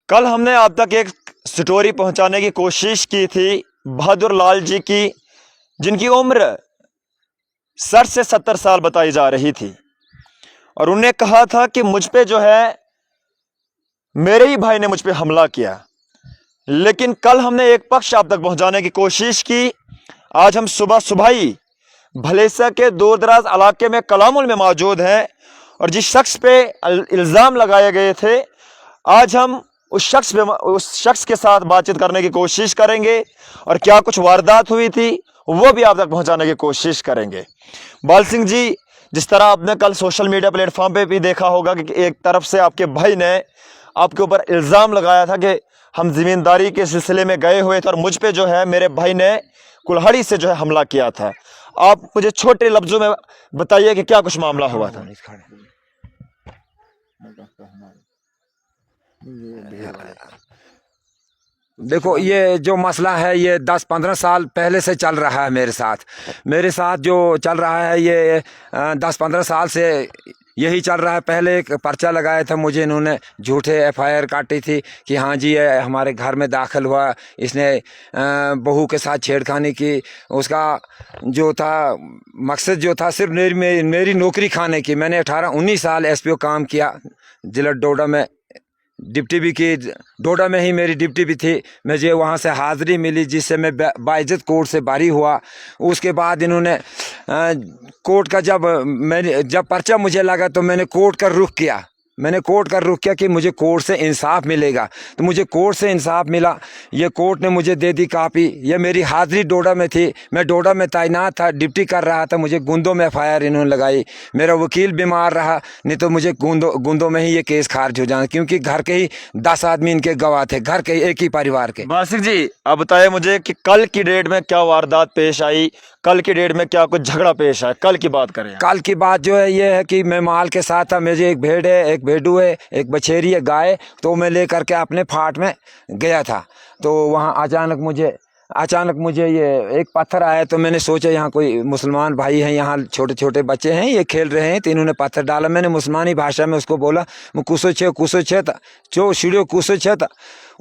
कल हमने आप तक एक स्टोरी पहुंचाने की कोशिश की थी बहादुर लाल जी की, जिनकी उम्र 60 से 70 साल बताई जा रही थी। और उन्हें कहा था कि मुझ पे जो है मेरे ही भाई ने मुझ पे हमला किया। लेकिन कल हमने एक पक्ष आप तक पहुंचाने की कोशिश की। आज हम सुबह सुबह ही भलेसा के दूर दराज इलाके में कलामुल में मौजूद हैं और जिस शख्स पे इल्ज़ाम लगाए गए थे, आज हम उस शख्स के साथ बातचीत करने की कोशिश करेंगे और क्या कुछ वारदात हुई थी वो भी आप तक पहुंचाने की कोशिश करेंगे। बाल सिंह जी, जिस तरह आपने कल सोशल मीडिया प्लेटफॉर्म पे भी देखा होगा कि एक तरफ से आपके भाई ने आपके ऊपर इल्ज़ाम लगाया था कि हम ज़मींदारी के सिलसिले में गए हुए थे और मुझ पे जो है मेरे भाई ने कुल्हाड़ी से जो है हमला किया था। आप मुझे छोटे लफ्ज़ों में बताइए कि क्या कुछ मामला हुआ था। देखो, ये जो मसला है ये 10-15 साल पहले से चल रहा है मेरे साथ जो चल रहा है ये 10-15 साल से यही चल रहा है। पहले एक पर्चा लगाया था मुझे, इन्होंने झूठे एफआईआर काटी थी कि हाँ जी ये हमारे घर में दाखिल हुआ, इसने बहू के साथ छेड़खानी की। उसका जो था मकसद जो था सिर्फ मेरी नौकरी खाने की। मैंने 18-19 साल एसपीओ काम किया जिला डोडा में, डिप्टी भी की, डोडा में ही मेरी डिप्टी भी थी। मुझे वहाँ से हाज़िरी मिली जिससे मैं बाइज्जत कोर्ट से बारी हुआ। उसके बाद इन्होंने कोर्ट का जब पर्चा मुझे लगा तो मैंने कोर्ट का रुख किया कि मुझे कोर्ट से इंसाफ मिलेगा। तो मुझे कोर्ट से इंसाफ मिला। ये कोर्ट ने मुझे दे दी कापी। ये मेरी हाज़िरी डोडा में थी, मैं डोडा में तैनात था, ड्यूटी कर रहा था। मुझे गुंदों में एफआईआर इन्होंने लगाई। मेरा वकील बीमार रहा, नहीं तो मुझे गुंदों में ही ये केस खारिज हो जाना, क्योंकि घर के ही 10 आदमी इनके गवाह थे, घर के एक ही परिवार के। बासिक जी, आप बताइए मुझे कि कल की डेट में क्या वारदात पेश आई, कल की डेट में क्या कुछ झगड़ा पेश आया। कल की बात करें। कल की बात जो है ये है कि मैं माल के साथ था। मुझे एक भेड़ है, एक भेड़ू है, एक बछेरी है, गाय, तो मैं लेकर के अपने फाट में गया था। तो वहाँ अचानक मुझे ये एक पत्थर आया। तो मैंने सोचा यहाँ कोई मुसलमान भाई हैं, यहाँ छोटे छोटे बच्चे हैं, ये खेल रहे हैं, तो इन्होंने पत्थर डाला। मैंने मुसलमानी भाषा में उसको बोला कुसो छे चो शिड़ो कुसो छे।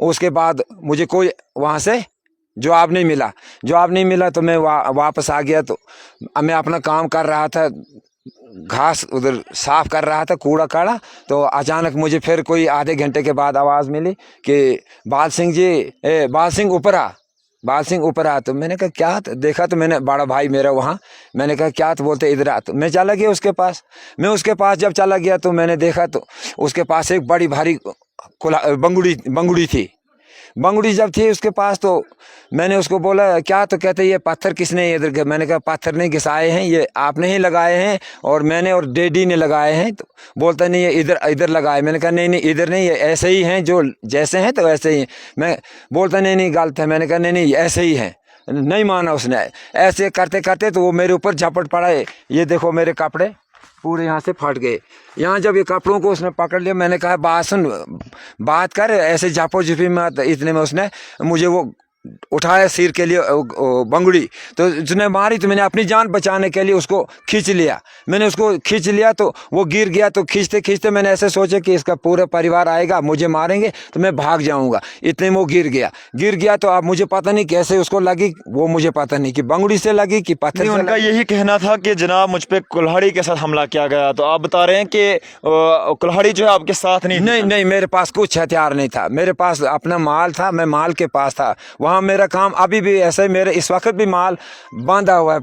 उसके बाद मुझे कोई वहाँ से जवाब नहीं मिला। तो मैं वापस आ गया। तो मैं अपना काम कर रहा था, घास उधर साफ कर रहा था, कूड़ा काड़ा। तो अचानक मुझे फिर कोई आधे घंटे के बाद आवाज़ मिली कि बाल सिंह जी, बाल सिंह ऊपर आ। तो मैंने कहा क्या? तो देखा तो मैंने बड़ा भाई मेरा वहाँ, मैंने कहा क्या? तो बोलते इधर आ। तो मैं चला गया उसके पास। जब चला गया तो मैंने देखा तो उसके पास एक बड़ी भारी बंगुड़ी थी। बंगुड़ी जब थी उसके पास, तो मैंने उसको बोला क्या? तो कहते ये पत्थर किसने इधर? मैंने कहा पत्थर नहीं घिसाए हैं, ये आपने ही लगाए हैं और मैंने और डैडी ने लगाए हैं। तो बोलता नहीं, ये इधर लगाए। मैंने कहा नहीं इधर नहीं, ये ऐसे ही हैं, जो जैसे हैं तो ऐसे ही हैं। मैं बोलता नहीं गलत है। मैंने कहा नहीं ऐसे ही हैं। नहीं माना उसने। ऐसे करते करते तो वो मेरे ऊपर झपट पड़ा है। ये देखो मेरे कपड़े पूरे यहाँ से फट गए। यहाँ जब ये कपड़ों को उसने पकड़ लिया, मैंने कहा बात कर, ऐसे झापो झुपी मत। इतने में उसने मुझे वो उठाया सिर के लिए बंगड़ी, तो उसने मारी। तो मैंने अपनी जान बचाने के लिए उसको खींच लिया। तो वो गिर गया। तो खींचते खींचते मैंने ऐसे सोचा कि इसका पूरा परिवार आएगा, मुझे मारेंगे, तो मैं भाग जाऊंगा। इतने में वो गिर गया। तो अब मुझे पता नहीं कैसे उसको लगी, वो मुझे पता नहीं कि बंगड़ी से लगी कि पत्थर से उनका यही कहना था कि जनाब मुझ पे कुल्हाड़ी के साथ हमला किया गया। तो आप बता रहे हैं कि कुल्हाड़ी जो है आपके साथ नहीं, मेरे पास कुछ हथियार नहीं था। मेरे पास अपना माल था, मैं माल के पास था। वहाँ मेरा काम अभी भी ऐसा ही, मेरे इस वक्त भी माल बांधा हुआ है।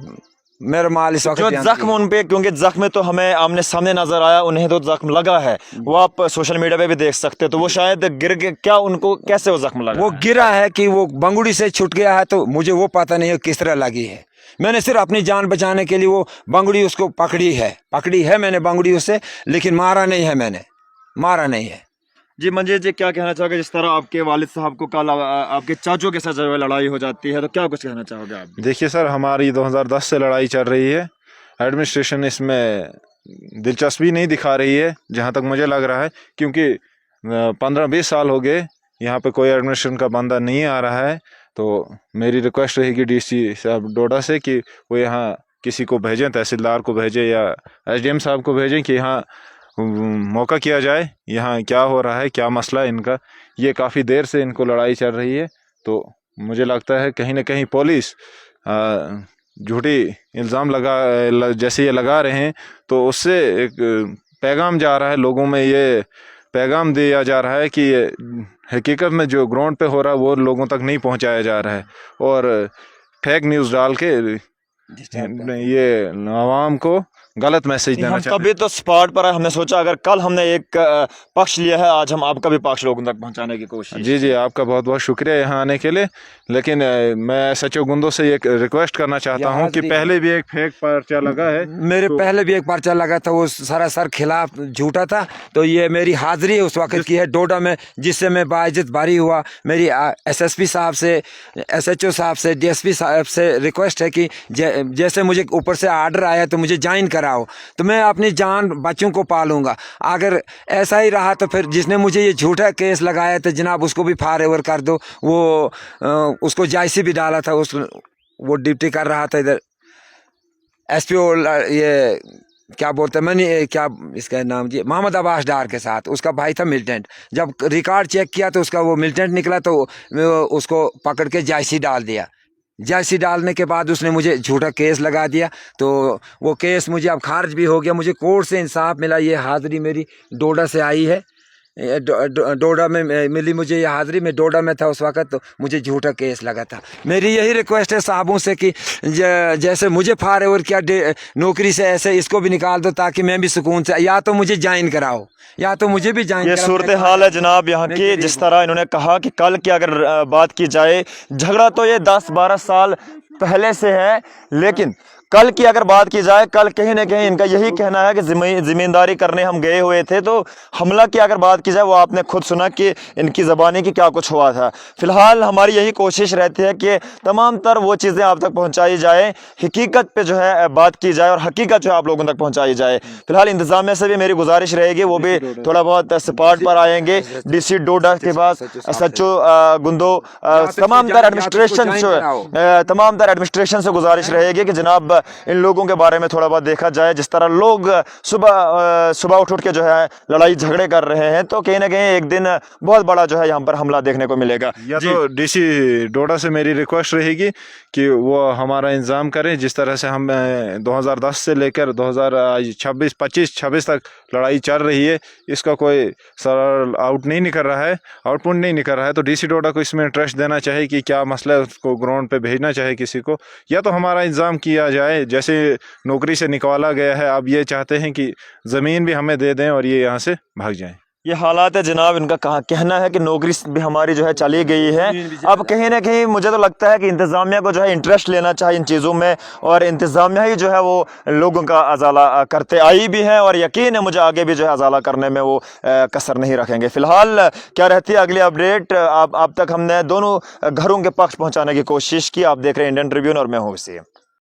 मेरा माल इस वक्त जो जख्म उन पे, क्योंकि जख्म तो हमें आमने सामने नजर आया, उन्हें तो जख्म लगा है, वो आप सोशल मीडिया पे भी देख सकते हैं। तो वो शायद गिर के, क्या उनको कैसे वो जख्म लगा? वो गिरा है कि वो बंगुड़ी से छूट गया है, तो मुझे वो पता नहीं है किस तरह लगी है। मैंने सिर्फ अपनी जान बचाने के लिए वो बंगुड़ी उसको पकड़ी है मैंने बंगुड़ी उससे, लेकिन मारा नहीं है। जी मंजीत जी, क्या कहना चाहोगे? जिस तरह आपके वालिद साहब को कल आपके चाचों के साथ जब लड़ाई हो जाती है, तो क्या कुछ कहना चाहोगे आप? देखिए सर, हमारी 2010 से लड़ाई चल रही है। एडमिनिस्ट्रेशन इसमें दिलचस्पी नहीं दिखा रही है, जहाँ तक मुझे लग रहा है, क्योंकि 15-20 साल हो गए यहाँ पे कोई एडमिनिस्ट्रेशन का बंदा नहीं आ रहा है। तो मेरी रिक्वेस्ट रहेगी डीसी साहब डोडा से कि वो यहाँ किसी को भेजें, तहसीलदार को भेजें या एसडीएम साहब को भेजें कि यहाँ मौका किया जाए, यहाँ क्या हो रहा है, क्या मसला है इनका। ये काफ़ी देर से इनको लड़ाई चल रही है, तो मुझे लगता है कहीं ना कहीं पुलिस झूठी इल्ज़ाम जैसे ये लगा रहे हैं, तो उससे एक पैगाम जा रहा है लोगों में, ये पैगाम दिया जा रहा है कि हकीकत में जो ग्राउंड पे हो रहा है वो लोगों तक नहीं पहुंचाया जा रहा है, और फेक न्यूज़ डाल के ये आवाम को गलत मैसेज देना हम चाहते तभी तो स्पॉट पर आए। हमने सोचा अगर कल हमने एक पक्ष लिया है, आज हम आपका भी पक्ष लोगों तक पहुंचाने की कोशिश। हैं। जी जी, आपका बहुत बहुत शुक्रिया यहाँ आने के लिए। लेकिन मैं सचो गुंदो से एक रिक्वेस्ट करना चाहता हूँ कि पहले भी एक फेक पर्चा लगा है, मेरे पहले भी एक पर्चा लगा था, वो सरासर खिलाफ झूठा था। तो ये मेरी हाजिरी उस वक्त की है डोडा में, जिससे मैं बाइज्जत बारी हुआ। मेरी एसएसपी साहब से, एसएचओ साहब से, डीएसपी साहब से रिक्वेस्ट है कि जैसे मुझे ऊपर से आर्डर आया तो मुझे ज्वाइन कराओ, तो मैं अपनी जान बच्चों को पालूंगा। अगर ऐसा ही रहा तो फिर जिसने मुझे ये झूठा केस लगाया तो जनाब उसको भी फॉरएवर कर दो। वो उसको जायसी भी डाला था, वो ड्यूटी कर रहा था इधर एसपीओ, ये क्या बोलते हैं, मैंने क्या इसका नाम जी, मोहम्मद अब्बास डार के साथ। उसका भाई था मिलिटेंट। जब रिकॉर्ड चेक किया तो उसका वो मिलिटेंट निकला, तो उसको पकड़ के जायसी डाल दिया। जायसी डालने के बाद उसने मुझे झूठा केस लगा दिया। तो वो केस मुझे अब खारिज भी हो गया, मुझे कोर्ट से इंसाफ मिला। ये हाजिरी मेरी डोडा से आई है, डोडा में मिली मुझे ये हाजिरी। में डोडा में था उस वक्त, तो मुझे झूठा केस लगा था। मेरी यही रिक्वेस्ट है साहबों से कि जैसे मुझे फॉरएवर किया नौकरी से, ऐसे इसको भी निकाल दो, ताकि मैं भी सुकून से, या तो मुझे ज्वाइन कराओ या तो मुझे भी ज्वाइन ये कराओ। सूरत हाल है जनाब यहाँ की। जिस तरह इन्होंने कहा कि कल की अगर बात की जाए, झगड़ा तो ये 10-12 साल पहले से है, लेकिन कल की अगर बात की जाए, कल कहीं ना कहीं इनका यही कहना है कि जिम्मेदारी करने हम गए हुए थे। तो हमला की अगर बात की जाए, वो आपने खुद सुना कि इनकी ज़बानी की क्या कुछ हुआ था। फिलहाल हमारी यही कोशिश रहती है कि तमाम तर वो चीज़ें आप तक पहुंचाई जाए, हकीकत पे जो है बात की जाए, और हकीकत जो है आप लोगों तक पहुंचाई जाए। फिलहाल इंतजामिया से भी मेरी गुजारिश रहेगी, वो भी थोड़ा बहुत स्पॉट पर आएंगे। DC डोडा के बाद सचो गुंदो, तमाम तर एडमिनिस्ट्रेशन से गुजारिश रहेगी कि जनाब इन लोगों के बारे में थोड़ा बहुत देखा जाए। जिस तरह लोग सुबह उठ के जो है लड़ाई झगड़े कर रहे हैं, तो कहीं ना कहीं एक दिन बहुत बड़ा जो है यहाँ पर हमला देखने को मिलेगा। या तो DC डोडा से मेरी रिक्वेस्ट रहेगी कि वो हमारा इंतज़ाम करें। जिस तरह से हम 2010 से लेकर 2026 तक लड़ाई चल रही है, इसका कोई सरल आउटपुट नहीं निकल रहा है, तो DC डोडा को इसमें इंटरेस्ट देना चाहिए कि क्या मसला है, उसको ग्राउंड पे भेजना चाहिए किसी को, या तो हमारा इंतज़ाम किया जाए। जैसे नौकरी से निकाला गया है, अब ये चाहते हैं कि ज़मीन भी हमें दे दें और ये यहाँ से भाग जाएं। ये हालात है जनाब। इनका कहना है कि नौकरी भी हमारी जो है चली गई है। अब कहीं ना कहीं मुझे तो लगता है कि इंतज़ामिया को जो है इंटरेस्ट लेना चाहिए इन चीज़ों में, और इंतज़ामिया ही जो है वो लोगों का अजाला करते आई भी है, और यकीन है मुझे आगे भी जो है अजाला करने में वो कसर नहीं रखेंगे। फ़िलहाल क्या रहती है अगली अपडेट, आप तक हमने दोनों घरों के पक्ष पहुँचाने की कोशिश की। आप देख रहे हैं इंडियन ट्रिब्यून और मैं हूँ वसीम।